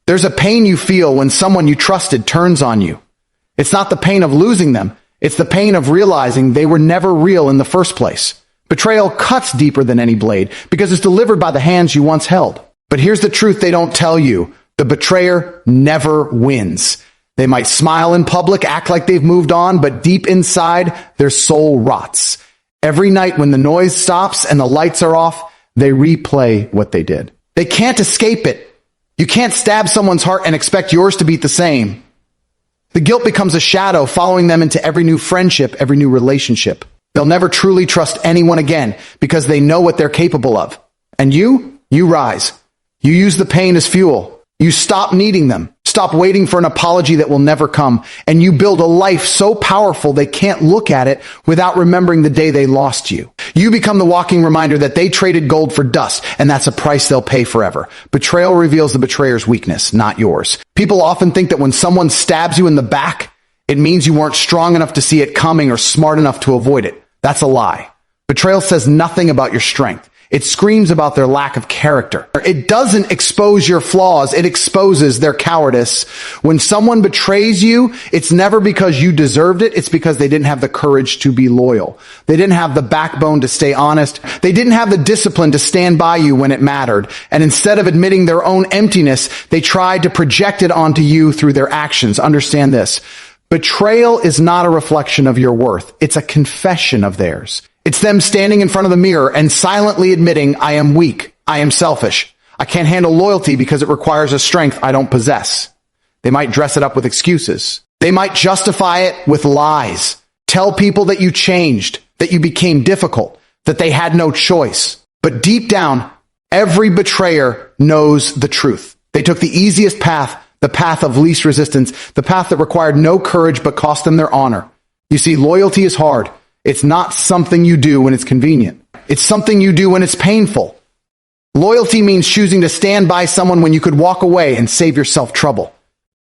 There's a pain you feel when someone you trusted turns on you. It's not the pain of losing them. It's the pain of realizing they were never real in the first place. Betrayal cuts deeper than any blade because it's delivered by the hands you once held. But here's the truth they don't tell you. The betrayer never wins. They might smile in public, act like they've moved on, but deep inside, their soul rots. Every night when the noise stops and the lights are off, they replay what they did. They can't escape it. You can't stab someone's heart and expect yours to beat the same. The guilt becomes a shadow following them into every new friendship, every new relationship. They'll never truly trust anyone again because they know what they're capable of. And you rise. You use the pain as fuel. You stop needing them. Stop waiting for an apology that will never come. And you build a life so powerful they can't look at it without remembering the day they lost you. You become the walking reminder that they traded gold for dust, and that's a price they'll pay forever. Betrayal reveals the betrayer's weakness, not yours. People often think that when someone stabs you in the back, it means you weren't strong enough to see it coming or smart enough to avoid it. That's a lie. Betrayal says nothing about your strength. It screams about their lack of character. It doesn't expose your flaws. It exposes their cowardice. When someone betrays you, it's never because you deserved it. It's because they didn't have the courage to be loyal. They didn't have the backbone to stay honest. They didn't have the discipline to stand by you when it mattered. And instead of admitting their own emptiness, they tried to project it onto you through their actions. Understand this. Betrayal is not a reflection of your worth. It's a confession of theirs. It's them standing in front of the mirror and silently admitting, I am weak. I am selfish. I can't handle loyalty because it requires a strength I don't possess. They might dress it up with excuses. They might justify it with lies. Tell people that you changed, that you became difficult, that they had no choice. But deep down, every betrayer knows the truth. They took the easiest path, the path of least resistance, the path that required no courage but cost them their honor. You see, loyalty is hard. It's not something you do when it's convenient. It's something you do when it's painful. Loyalty means choosing to stand by someone when you could walk away and save yourself trouble.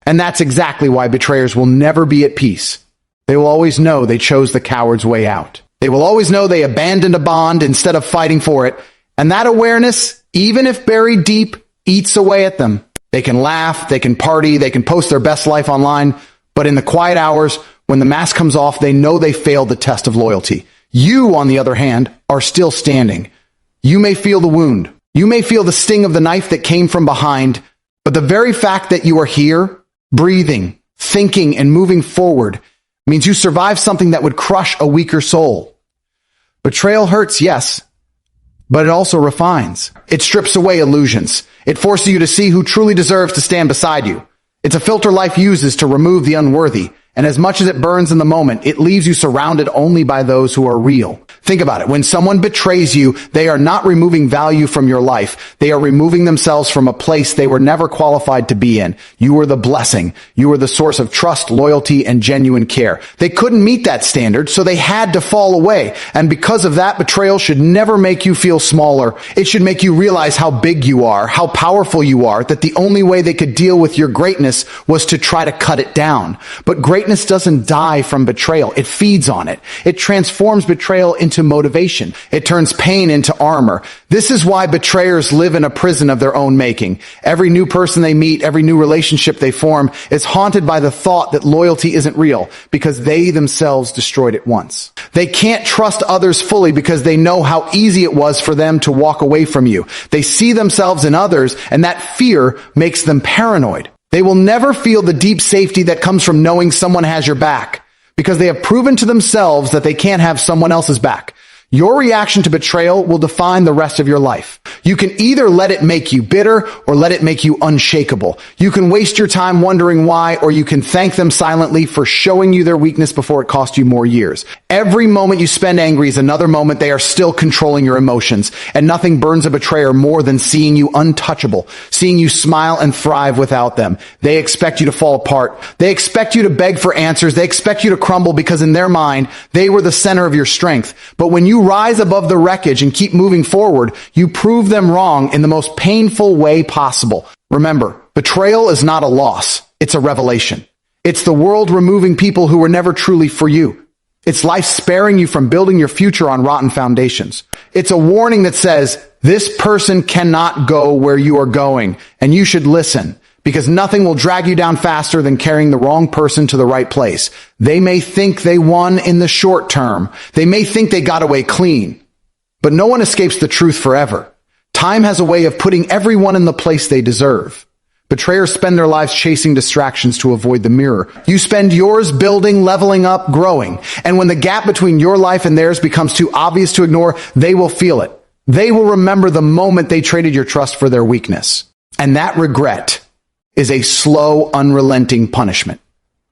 And that's exactly why betrayers will never be at peace. They will always know they chose the coward's way out. They will always know they abandoned a bond instead of fighting for it. And that awareness, even if buried deep, eats away at them. They can laugh, they can party, they can post their best life online, but in the quiet hours, when the mask comes off, they know they failed the test of loyalty. You, on the other hand, are still standing. You may feel the wound. You may feel the sting of the knife that came from behind, but the very fact that you are here, breathing, thinking, and moving forward means you survived something that would crush a weaker soul. Betrayal hurts, yes, but it also refines. It strips away illusions. It forces you to see who truly deserves to stand beside you. It's a filter life uses to remove the unworthy. And as much as it burns in the moment, it leaves you surrounded only by those who are real. Think about it. When someone betrays you, they are not removing value from your life. They are removing themselves from a place they were never qualified to be in. You were the blessing. You were the source of trust, loyalty, and genuine care. They couldn't meet that standard, so they had to fall away. And because of that, betrayal should never make you feel smaller. It should make you realize how big you are, how powerful you are, that the only way they could deal with your greatness was to try to cut it down. But greatness doesn't die from betrayal. It feeds on it. It transforms betrayal into motivation. It turns pain into armor. This is why betrayers live in a prison of their own making. Every new person they meet, every new relationship they form is haunted by the thought that loyalty isn't real because they themselves destroyed it once. They can't trust others fully because they know how easy it was for them to walk away from you. They see themselves in others, and that fear makes them paranoid. They will never feel the deep safety that comes from knowing someone has your back because they have proven to themselves that they can't have someone else's back. Your reaction to betrayal will define the rest of your life. You can either let it make you bitter or let it make you unshakable. You can waste your time wondering why, or you can thank them silently for showing you their weakness before it cost you more years. Every moment you spend angry is another moment they are still controlling your emotions, and nothing burns a betrayer more than seeing you untouchable, seeing you smile and thrive without them. They expect you to fall apart. They expect you to beg for answers. They expect you to crumble because in their mind, they were the center of your strength. But when you rise above the wreckage and keep moving forward, you prove them wrong in the most painful way possible. Remember, betrayal is not a loss. It's a revelation. It's the world removing people who were never truly for you. It's life sparing you from building your future on rotten foundations. It's a warning that says, this person cannot go where you are going, and you should listen. because nothing will drag you down faster than carrying the wrong person to the right place. They may think they won in the short term. They may think they got away clean. But no one escapes the truth forever. Time has a way of putting everyone in the place they deserve. Betrayers spend their lives chasing distractions to avoid the mirror. You spend yours building, leveling up, growing. And when the gap between your life and theirs becomes too obvious to ignore, they will feel it. They will remember the moment they traded your trust for their weakness. And that regret is a slow, unrelenting punishment.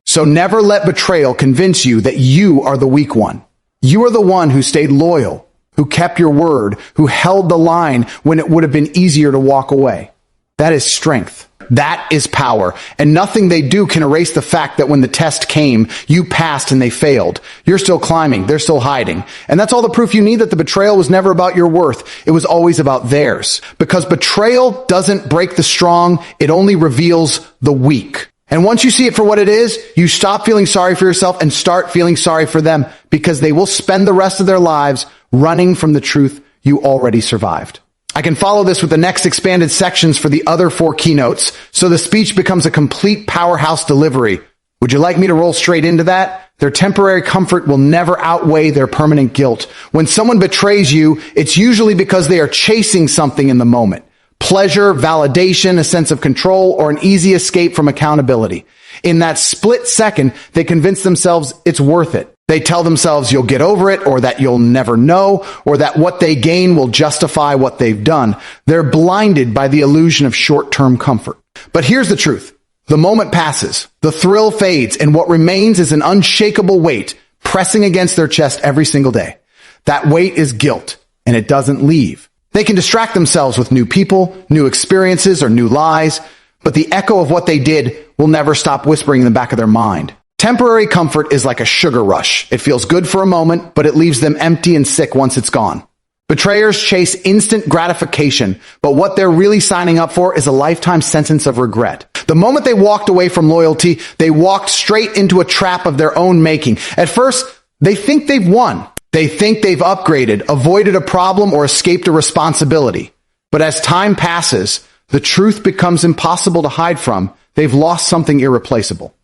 So never let betrayal convince you that you are the weak one. You are the one who stayed loyal, who kept your word, who held the line when it would have been easier to walk away. That is strength. That is power. And nothing they do can erase the fact that when the test came, you passed and they failed. You're still climbing. They're still hiding. And that's all the proof you need that the betrayal was never about your worth. It was always about theirs. Because betrayal doesn't break the strong. It only reveals the weak. And once you see it for what it is, you stop feeling sorry for yourself and start feeling sorry for them, because they will spend the rest of their lives running from the truth you already survived. I can follow this with the next expanded sections for the other 4 keynotes, so the speech becomes a complete powerhouse delivery. Would you like me to roll straight into that? Their temporary comfort will never outweigh their permanent guilt. When someone betrays you, it's usually because they are chasing something in the moment. Pleasure, validation, a sense of control, or an easy escape from accountability. In that split second, they convince themselves it's worth it. They tell themselves you'll get over it, or that you'll never know, or that what they gain will justify what they've done. They're blinded by the illusion of short-term comfort. But here's the truth. The moment passes, the thrill fades, and what remains is an unshakable weight pressing against their chest every single day. That weight is guilt, and it doesn't leave. They can distract themselves with new people, new experiences, or new lies, but the echo of what they did will never stop whispering in the back of their mind. Temporary comfort is like a sugar rush. It feels good for a moment, but it leaves them empty and sick once it's gone. Betrayers chase instant gratification, but what they're really signing up for is a lifetime sentence of regret. The moment they walked away from loyalty, they walked straight into a trap of their own making. At first, they think they've won. They think they've upgraded, avoided a problem, or escaped a responsibility. But as time passes, the truth becomes impossible to hide from. They've lost something irreplaceable.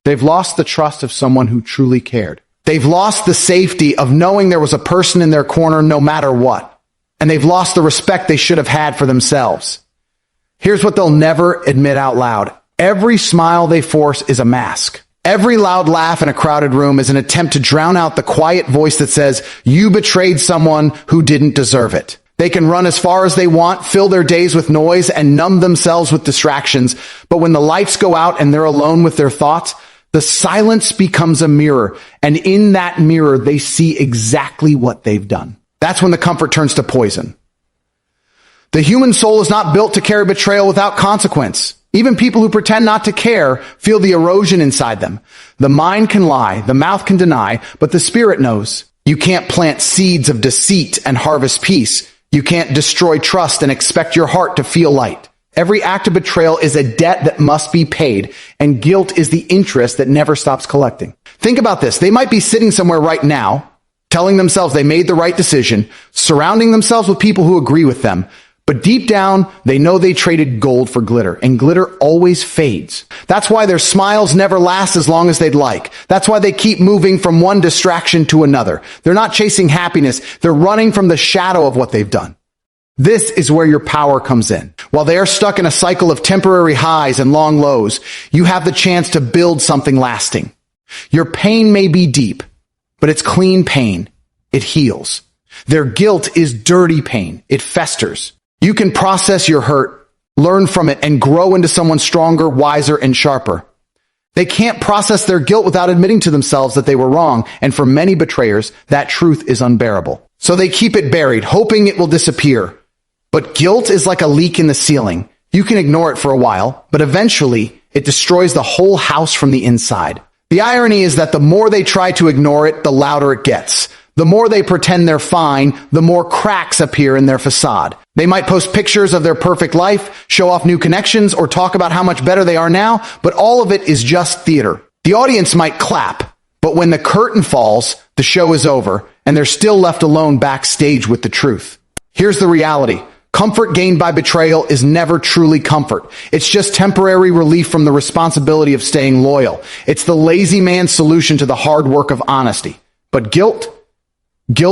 They've lost the trust of someone who truly cared. They've lost the safety of knowing there was a person in their corner no matter what. And they've lost the respect they should have had for themselves. Here's what they'll never admit out loud. Every smile they force is a mask. Every loud laugh in a crowded room is an attempt to drown out the quiet voice that says, you betrayed someone who didn't deserve it. They can run as far as they want, fill their days with noise, and numb themselves with distractions. But when the lights go out and they're alone with their thoughts, the silence becomes a mirror, and in that mirror, they see exactly what they've done. That's when the comfort turns to poison. The human soul is not built to carry betrayal without consequence. Even people who pretend not to care feel the erosion inside them. The mind can lie, the mouth can deny, but the spirit knows. You can't plant seeds of deceit and harvest peace. You can't destroy trust and expect your heart to feel light. Every act of betrayal is a debt that must be paid, and guilt is the interest that never stops collecting. Think about this. They might be sitting somewhere right now, telling themselves they made the right decision, surrounding themselves with people who agree with them. But deep down, they know they traded gold for glitter, and glitter always fades. That's why their smiles never last as long as they'd like. That's why they keep moving from one distraction to another. They're not chasing happiness. They're running from the shadow of what they've done. This is where your power comes in. While they are stuck in a cycle of temporary highs and long lows, you have the chance to build something lasting. Your pain may be deep, but it's clean pain. It heals. Their guilt is dirty pain. It festers. You can process your hurt, learn from it, and grow into someone stronger, wiser, and sharper. They can't process their guilt without admitting to themselves that they were wrong, and for many betrayers, that truth is unbearable. So they keep it buried, hoping it will disappear. But guilt is like a leak in the ceiling. You can ignore it for a while, but eventually it destroys the whole house from the inside. The irony is that the more they try to ignore it, the louder it gets. The more they pretend they're fine, the more cracks appear in their facade. They might post pictures of their perfect life, show off new connections, or talk about how much better they are now, but all of it is just theater. The audience might clap, but when the curtain falls, the show is over, and they're still left alone backstage with the truth. Here's the reality. Comfort gained by betrayal is never truly comfort. It's just temporary relief from the responsibility of staying loyal. It's the lazy man's solution to the hard work of honesty. But guilt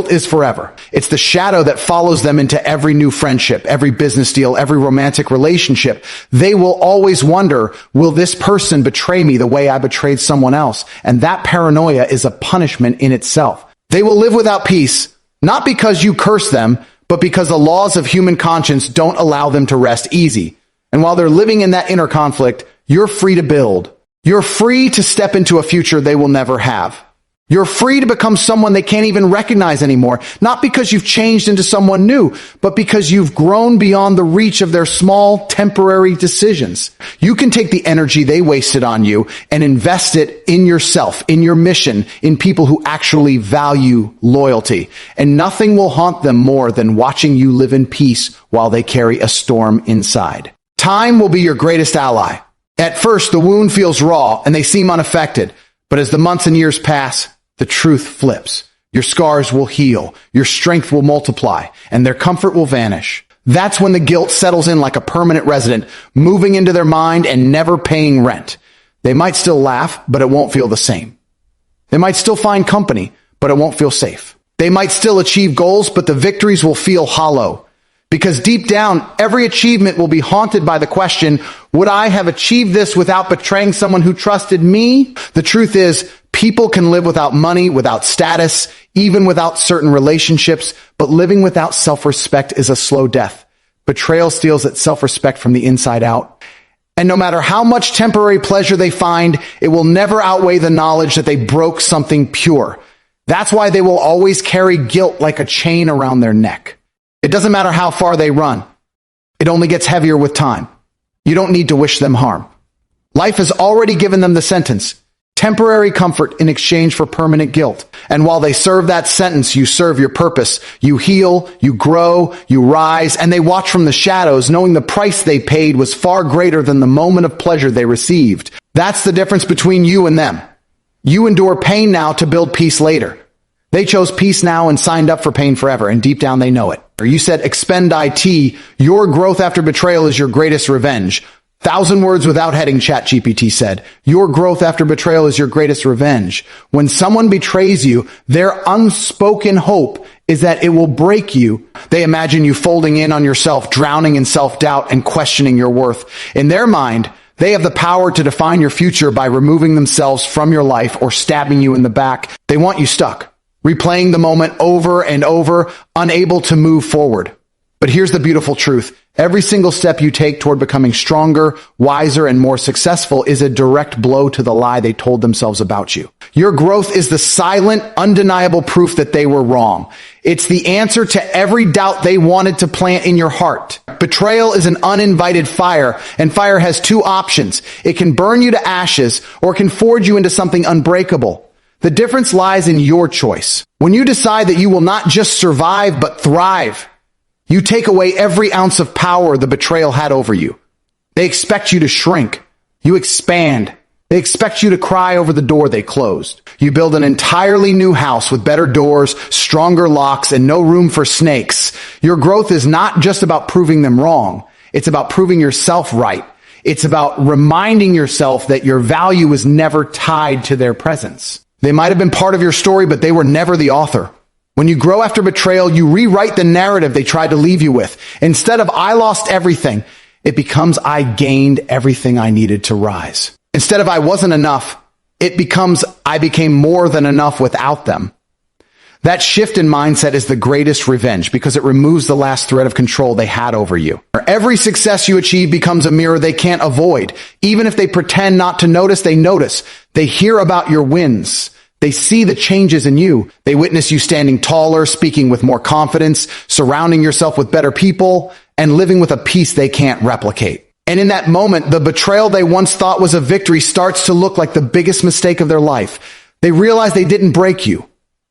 is forever. It's the shadow that follows them into every new friendship, every business deal, every romantic relationship. They will always wonder, will this person betray me the way I betrayed someone else? And that paranoia is a punishment in itself. They will live without peace, not because you curse them, but because the laws of human conscience don't allow them to rest easy. And while they're living in that inner conflict, you're free to build. You're free to step into a future they will never have. You're free to become someone they can't even recognize anymore, not because you've changed into someone new, but because you've grown beyond the reach of their small, temporary decisions. You can take the energy they wasted on you and invest it in yourself, in your mission, in people who actually value loyalty. And nothing will haunt them more than watching you live in peace while they carry a storm inside. Time will be your greatest ally. At first, the wound feels raw and they seem unaffected, but as the months and years pass, the truth flips. Your scars will heal, your strength will multiply, and their comfort will vanish. That's when the guilt settles in like a permanent resident, moving into their mind and never paying rent. They might still laugh, but it won't feel the same. They might still find company, but it won't feel safe. They might still achieve goals, but the victories will feel hollow. Because deep down, every achievement will be haunted by the question, would I have achieved this without betraying someone who trusted me? The truth is, people can live without money, without status, even without certain relationships, but living without self-respect is a slow death. Betrayal steals that self-respect from the inside out. And no matter how much temporary pleasure they find, it will never outweigh the knowledge that they broke something pure. That's why they will always carry guilt like a chain around their neck. It doesn't matter how far they run. It only gets heavier with time. You don't need to wish them harm. Life has already given them the sentence, temporary comfort in exchange for permanent guilt. And while they serve that sentence, you serve your purpose. You heal, you grow, you rise, and they watch from the shadows, knowing the price they paid was far greater than the moment of pleasure they received. That's the difference between you and them. You endure pain now to build peace later. They chose peace now and signed up for pain forever, and deep down they know it. Or you said, expend IT, your growth after betrayal is your greatest revenge. 1,000 words without heading, ChatGPT said. Your growth after betrayal is your greatest revenge. When someone betrays you, their unspoken hope is that it will break you. They imagine you folding in on yourself, drowning in self-doubt and questioning your worth. In their mind, they have the power to define your future by removing themselves from your life or stabbing you in the back. They want you stuck, replaying the moment over and over, unable to move forward. But here's the beautiful truth. Every single step you take toward becoming stronger, wiser, and more successful is a direct blow to the lie they told themselves about you. Your growth is the silent, undeniable proof that they were wrong. It's the answer to every doubt they wanted to plant in your heart. Betrayal is an uninvited fire, and fire has two options. It can burn you to ashes, or it can forge you into something unbreakable. The difference lies in your choice. When you decide that you will not just survive, but thrive, you take away every ounce of power the betrayal had over you. They expect you to shrink. You expand. They expect you to cry over the door they closed. You build an entirely new house with better doors, stronger locks, and no room for snakes. Your growth is not just about proving them wrong. It's about proving yourself right. It's about reminding yourself that your value is never tied to their presence. They might have been part of your story, but they were never the author. When you grow after betrayal, you rewrite the narrative they tried to leave you with. Instead of I lost everything, it becomes I gained everything I needed to rise. Instead of I wasn't enough, it becomes I became more than enough without them. That shift in mindset is the greatest revenge because it removes the last thread of control they had over you. Every success you achieve becomes a mirror they can't avoid. Even if they pretend not to notice, they notice. They hear about your wins. They see the changes in you. They witness you standing taller, speaking with more confidence, surrounding yourself with better people, and living with a peace they can't replicate. And in that moment, the betrayal they once thought was a victory starts to look like the biggest mistake of their life. They realize they didn't break you.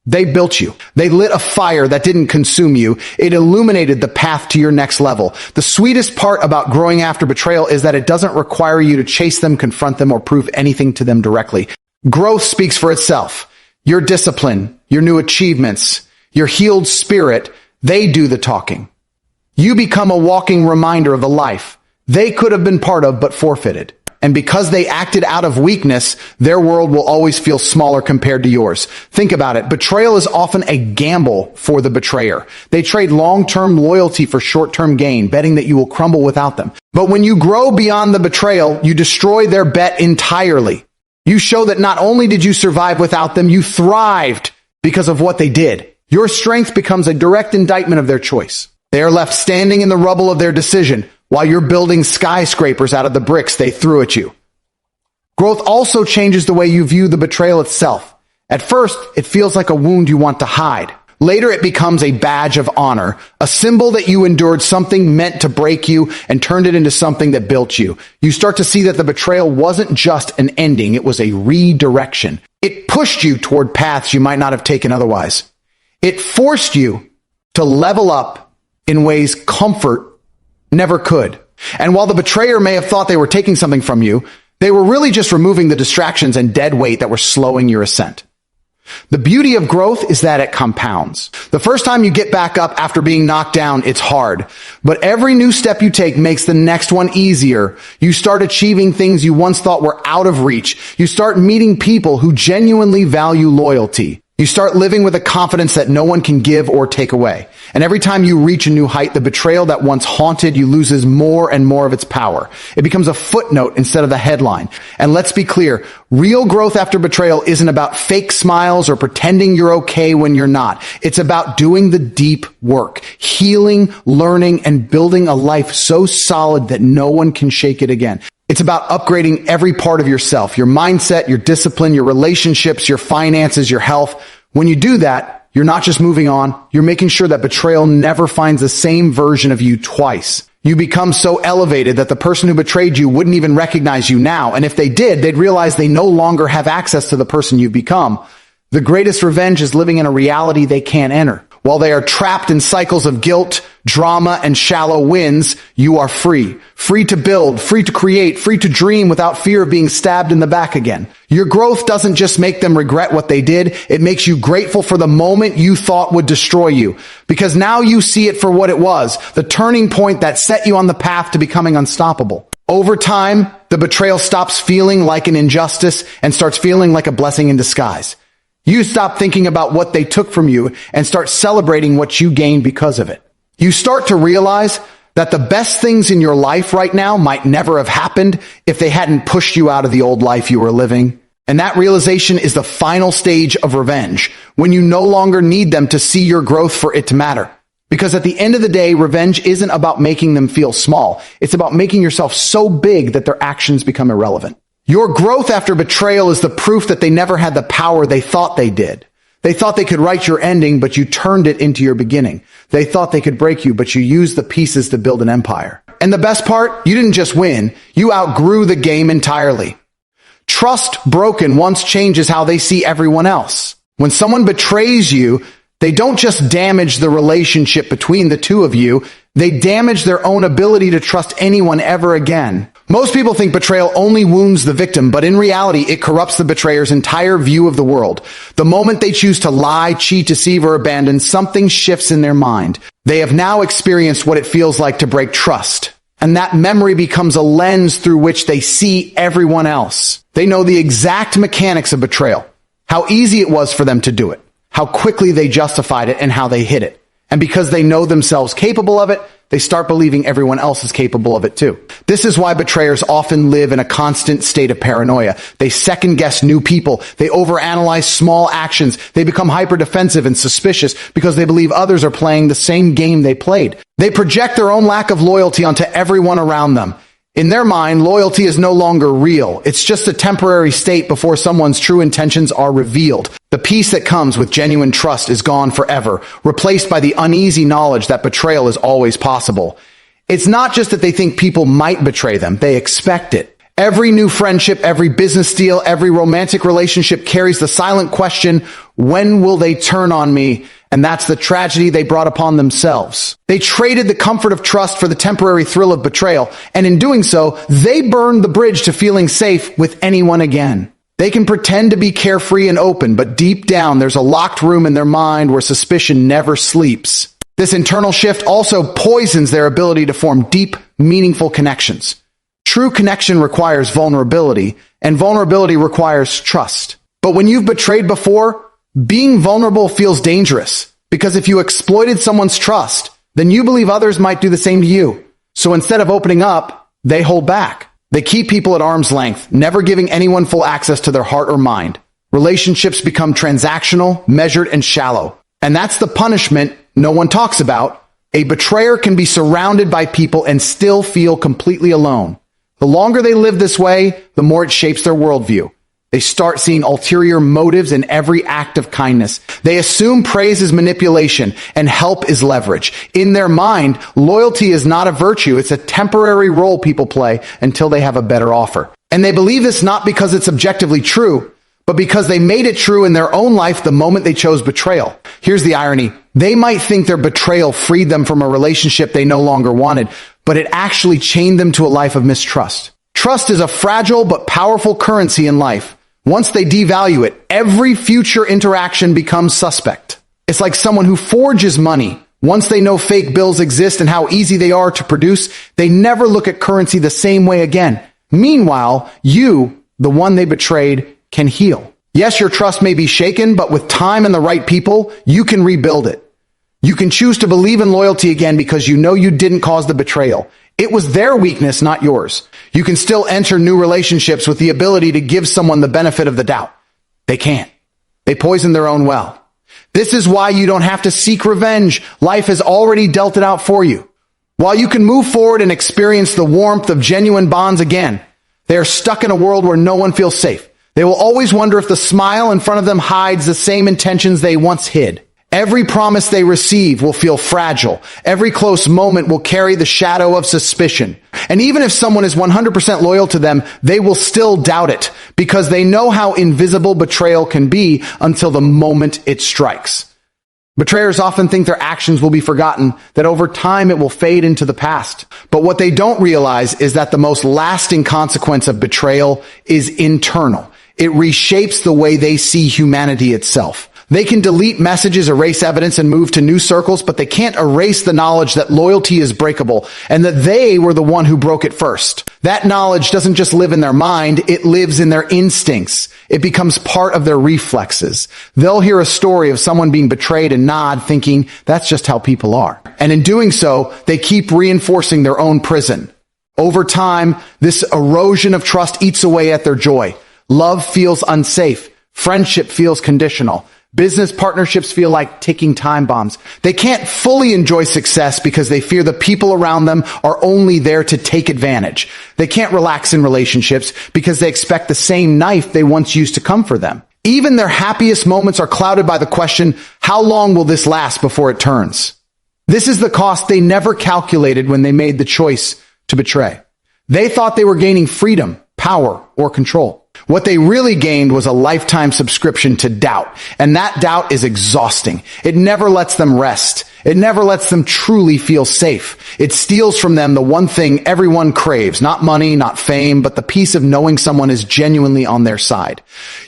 They built you. They lit a fire that didn't consume you. It illuminated the path to your next level. The sweetest part about growing after betrayal is that it doesn't require you to chase them, confront them, or prove anything to them directly. Growth speaks for itself. Your discipline, your new achievements, your healed spirit, they do the talking. You become a walking reminder of the life they could have been part of but forfeited. And because they acted out of weakness, their world will always feel smaller compared to yours. Think about it. Betrayal is often a gamble for the betrayer. They trade long-term loyalty for short-term gain, betting that you will crumble without them. But when you grow beyond the betrayal, you destroy their bet entirely. You show that not only did you survive without them, you thrived because of what they did. Your strength becomes a direct indictment of their choice. They are left standing in the rubble of their decision, while you're building skyscrapers out of the bricks they threw at you. Growth also changes the way you view the betrayal itself. At first, it feels like a wound you want to hide. Later, it becomes a badge of honor, a symbol that you endured something meant to break you and turned it into something that built you. You start to see that the betrayal wasn't just an ending, it was a redirection. It pushed you toward paths you might not have taken otherwise. It forced you to level up in ways comfort never could. And while the betrayer may have thought they were taking something from you, they were really just removing the distractions and dead weight that were slowing your ascent. The beauty of growth is that it compounds. The first time you get back up after being knocked down, it's hard. But every new step you take makes the next one easier. You start achieving things you once thought were out of reach. You start meeting people who genuinely value loyalty. You start living with a confidence that no one can give or take away. And every time you reach a new height, the betrayal that once haunted you loses more and more of its power. It becomes a footnote instead of the headline. And let's be clear, real growth after betrayal isn't about fake smiles or pretending you're okay when you're not. It's about doing the deep work, healing, learning, and building a life so solid that no one can shake it again. It's about upgrading every part of yourself, your mindset, your discipline, your relationships, your finances, your health. When you do that, you're not just moving on, you're making sure that betrayal never finds the same version of you twice. You become so elevated that the person who betrayed you wouldn't even recognize you now. And if they did, they'd realize they no longer have access to the person you've become. The greatest revenge is living in a reality they can't enter. While they are trapped in cycles of guilt, drama, and shallow wins, you are free. Free to build, free to create, free to dream without fear of being stabbed in the back again. Your growth doesn't just make them regret what they did, it makes you grateful for the moment you thought would destroy you. Because now you see it for what it was, the turning point that set you on the path to becoming unstoppable. Over time, the betrayal stops feeling like an injustice and starts feeling like a blessing in disguise. You stop thinking about what they took from you and start celebrating what you gained because of it. You start to realize that the best things in your life right now might never have happened if they hadn't pushed you out of the old life you were living. And that realization is the final stage of revenge, when you no longer need them to see your growth for it to matter. Because at the end of the day, revenge isn't about making them feel small. It's about making yourself so big that their actions become irrelevant. Your growth after betrayal is the proof that they never had the power they thought they did. They thought they could write your ending, but you turned it into your beginning. They thought they could break you, but you used the pieces to build an empire. And the best part, you didn't just win, you outgrew the game entirely. Trust broken once changes how they see everyone else. When someone betrays you, they don't just damage the relationship between the two of you, they damage their own ability to trust anyone ever again. Most people think betrayal only wounds the victim, but in reality, it corrupts the betrayer's entire view of the world. The moment they choose to lie, cheat, deceive, or abandon, something shifts in their mind. They have now experienced what it feels like to break trust. And that memory becomes a lens through which they see everyone else. They know the exact mechanics of betrayal, how easy it was for them to do it, how quickly they justified it, and how they hid it. And because they know themselves capable of it, they start believing everyone else is capable of it too. This is why betrayers often live in a constant state of paranoia. They second-guess new people. They overanalyze small actions. They become hyper-defensive and suspicious because they believe others are playing the same game they played. They project their own lack of loyalty onto everyone around them. In their mind, loyalty is no longer real. It's just a temporary state before someone's true intentions are revealed. The peace that comes with genuine trust is gone forever, replaced by the uneasy knowledge that betrayal is always possible. It's not just that they think people might betray them, they expect it. Every new friendship, every business deal, every romantic relationship carries the silent question, when will they turn on me? And that's the tragedy they brought upon themselves. They traded the comfort of trust for the temporary thrill of betrayal, and in doing so, they burned the bridge to feeling safe with anyone again. They can pretend to be carefree and open, but deep down there's a locked room in their mind where suspicion never sleeps. This internal shift also poisons their ability to form deep, meaningful connections. True connection requires vulnerability, and vulnerability requires trust. But when you've betrayed before, being vulnerable feels dangerous, because if you exploited someone's trust, then you believe others might do the same to you. So instead of opening up, they hold back. They keep people at arm's length, never giving anyone full access to their heart or mind. Relationships become transactional, measured, and shallow. And that's the punishment no one talks about. A betrayer can be surrounded by people and still feel completely alone. The longer they live this way, the more it shapes their worldview. They start seeing ulterior motives in every act of kindness. They assume praise is manipulation and help is leverage. In their mind, loyalty is not a virtue. It's a temporary role people play until they have a better offer. And they believe this not because it's objectively true, but because they made it true in their own life the moment they chose betrayal. Here's the irony. They might think their betrayal freed them from a relationship they no longer wanted, but it actually chained them to a life of mistrust. Trust is a fragile but powerful currency in life. Once they devalue it, every future interaction becomes suspect. It's like someone who forges money. Once they know fake bills exist and how easy they are to produce, they never look at currency the same way again. Meanwhile, you, the one they betrayed, can heal. Yes, your trust may be shaken, but with time and the right people, you can rebuild it. You can choose to believe in loyalty again because you know you didn't cause the betrayal. It was their weakness, not yours. You can still enter new relationships with the ability to give someone the benefit of the doubt. They can't. They poison their own well. This is why you don't have to seek revenge. Life has already dealt it out for you. While you can move forward and experience the warmth of genuine bonds again, they are stuck in a world where no one feels safe. They will always wonder if the smile in front of them hides the same intentions they once hid. Every promise they receive will feel fragile. Every close moment will carry the shadow of suspicion. And even if someone is 100% loyal to them, they will still doubt it because they know how invisible betrayal can be until the moment it strikes. Betrayers often think their actions will be forgotten, that over time it will fade into the past. But what they don't realize is that the most lasting consequence of betrayal is internal. It reshapes the way they see humanity itself. They can delete messages, erase evidence, and move to new circles, but they can't erase the knowledge that loyalty is breakable and that they were the one who broke it first. That knowledge doesn't just live in their mind, it lives in their instincts. It becomes part of their reflexes. They'll hear a story of someone being betrayed and nod, thinking that's just how people are. And in doing so, they keep reinforcing their own prison. Over time, this erosion of trust eats away at their joy. Love feels unsafe. Friendship feels conditional. Business partnerships feel like ticking time bombs. They can't fully enjoy success because they fear the people around them are only there to take advantage. They can't relax in relationships because they expect the same knife they once used to come for them. Even their happiest moments are clouded by the question, how long will this last before it turns? This is the cost they never calculated when they made the choice to betray. They thought they were gaining freedom, power, or control. What they really gained was a lifetime subscription to doubt, and that doubt is exhausting. It never lets them rest. It never lets them truly feel safe. It steals from them the one thing everyone craves, not money, not fame, but the peace of knowing someone is genuinely on their side.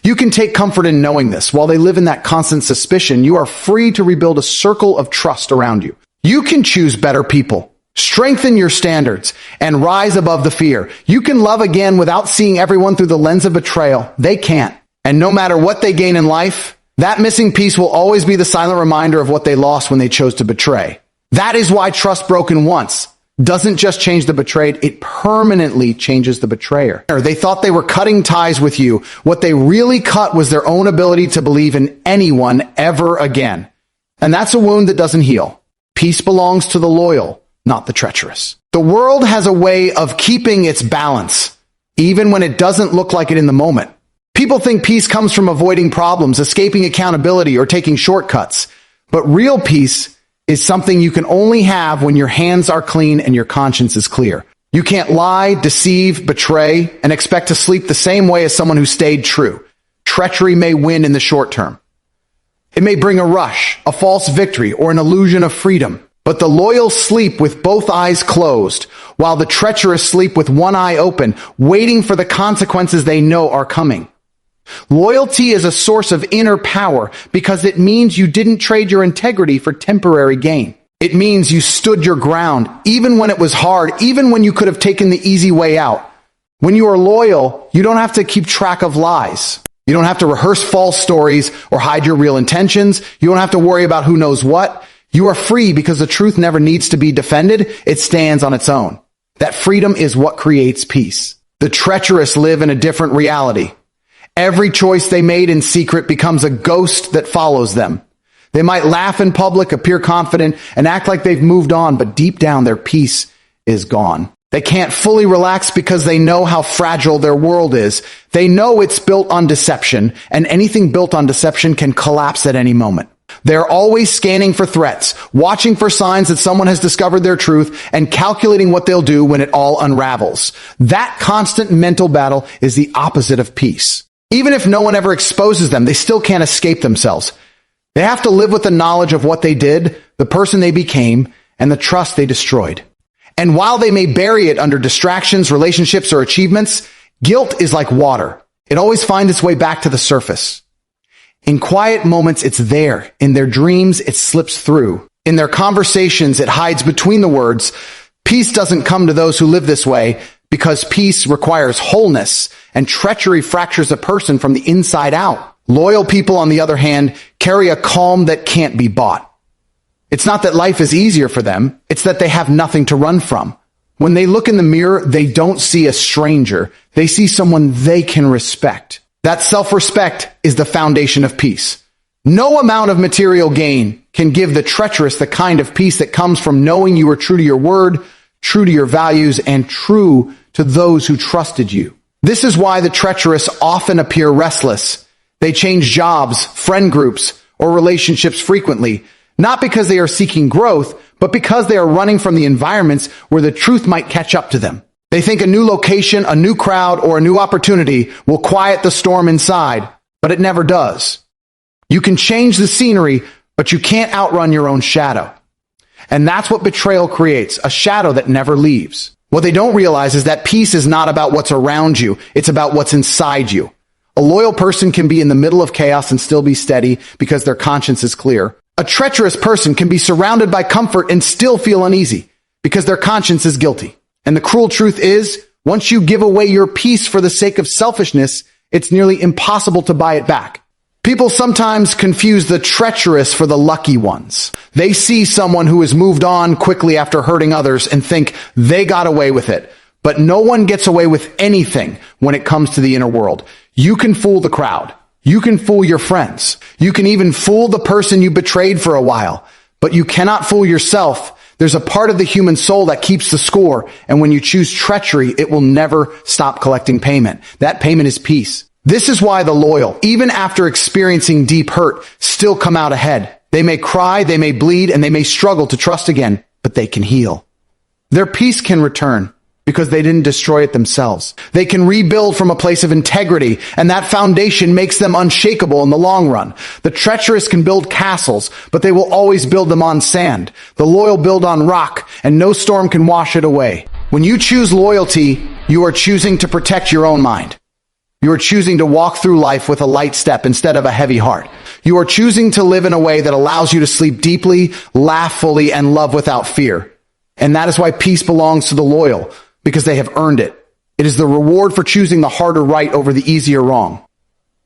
You can take comfort in knowing this. While they live in that constant suspicion, you are free to rebuild a circle of trust around you. You can choose better people. Strengthen your standards and rise above the fear. You can love again without seeing everyone through the lens of betrayal. They can't. And no matter what they gain in life, that missing piece will always be the silent reminder of what they lost when they chose to betray. That is why trust broken once doesn't just change the betrayed, it permanently changes the betrayer. They thought they were cutting ties with you. What they really cut was their own ability to believe in anyone ever again. And that's a wound that doesn't heal. Peace belongs to the loyal, not the treacherous. The world has a way of keeping its balance, even when it doesn't look like it in the moment. People think peace comes from avoiding problems, escaping accountability, or taking shortcuts. But real peace is something you can only have when your hands are clean and your conscience is clear. You can't lie, deceive, betray, and expect to sleep the same way as someone who stayed true. Treachery may win in the short term. It may bring a rush, a false victory, or an illusion of freedom. But the loyal sleep with both eyes closed, while the treacherous sleep with one eye open, waiting for the consequences they know are coming. Loyalty is a source of inner power because it means you didn't trade your integrity for temporary gain. It means you stood your ground, even when it was hard, even when you could have taken the easy way out. When you are loyal, you don't have to keep track of lies. You don't have to rehearse false stories or hide your real intentions. You don't have to worry about who knows what. You are free because the truth never needs to be defended. It stands on its own. That freedom is what creates peace. The treacherous live in a different reality. Every choice they made in secret becomes a ghost that follows them. They might laugh in public, appear confident, and act like they've moved on, but deep down their peace is gone. They can't fully relax because they know how fragile their world is. They know it's built on deception, and anything built on deception can collapse at any moment. They're always scanning for threats, watching for signs that someone has discovered their truth, and calculating what they'll do when it all unravels. That constant mental battle is the opposite of peace. Even if no one ever exposes them, they still can't escape themselves. They have to live with the knowledge of what they did, the person they became, and the trust they destroyed. And while they may bury it under distractions, relationships, or achievements, guilt is like water. It always finds its way back to the surface. In quiet moments, it's there. In their dreams, it slips through. In their conversations, it hides between the words. Peace doesn't come to those who live this way because peace requires wholeness, and treachery fractures a person from the inside out. Loyal people, on the other hand, carry a calm that can't be bought. It's not that life is easier for them. It's that they have nothing to run from. When they look in the mirror, they don't see a stranger. They see someone they can respect. That self-respect is the foundation of peace. No amount of material gain can give the treacherous the kind of peace that comes from knowing you are true to your word, true to your values, and true to those who trusted you. This is why the treacherous often appear restless. They change jobs, friend groups, or relationships frequently, not because they are seeking growth, but because they are running from the environments where the truth might catch up to them. They think a new location, a new crowd, or a new opportunity will quiet the storm inside, but it never does. You can change the scenery, but you can't outrun your own shadow. And that's what betrayal creates, a shadow that never leaves. What they don't realize is that peace is not about what's around you, it's about what's inside you. A loyal person can be in the middle of chaos and still be steady because their conscience is clear. A treacherous person can be surrounded by comfort and still feel uneasy because their conscience is guilty. And the cruel truth is, once you give away your peace for the sake of selfishness, it's nearly impossible to buy it back. People sometimes confuse the treacherous for the lucky ones. They see someone who has moved on quickly after hurting others and think they got away with it. But no one gets away with anything when it comes to the inner world. You can fool the crowd. You can fool your friends. You can even fool the person you betrayed for a while. But you cannot fool yourself. There's a part of the human soul that keeps the score. And when you choose treachery, it will never stop collecting payment. That payment is peace. This is why the loyal, even after experiencing deep hurt, still come out ahead. They may cry, they may bleed, and they may struggle to trust again, but they can heal. Their peace can return because they didn't destroy it themselves. They can rebuild from a place of integrity, and that foundation makes them unshakable in the long run. The treacherous can build castles, but they will always build them on sand. The loyal build on rock, and no storm can wash it away. When you choose loyalty, you are choosing to protect your own mind. You are choosing to walk through life with a light step instead of a heavy heart. You are choosing to live in a way that allows you to sleep deeply, laugh fully, and love without fear. And that is why peace belongs to the loyal, because they have earned it. It is the reward for choosing the harder right over the easier wrong.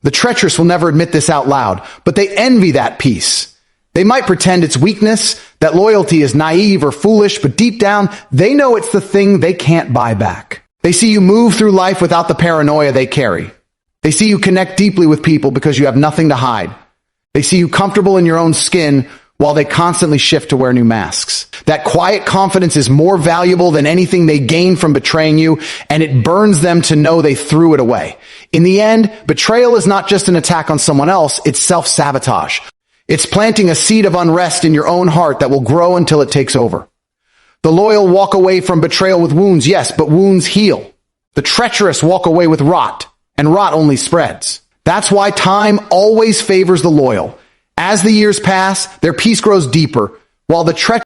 The treacherous will never admit this out loud, but they envy that peace. They might pretend it's weakness, that loyalty is naive or foolish, but deep down, they know it's the thing they can't buy back. They see you move through life without the paranoia they carry. They see you connect deeply with people because you have nothing to hide. They see you comfortable in your own skin while they constantly shift to wear new masks. That quiet confidence is more valuable than anything they gain from betraying you, and it burns them to know they threw it away. In the end, betrayal is not just an attack on someone else, it's self-sabotage. It's planting a seed of unrest in your own heart that will grow until it takes over. The loyal walk away from betrayal with wounds, yes, but wounds heal. The treacherous walk away with rot, and rot only spreads. That's why time always favors the loyal. As the years pass, their peace grows deeper, while the treacherous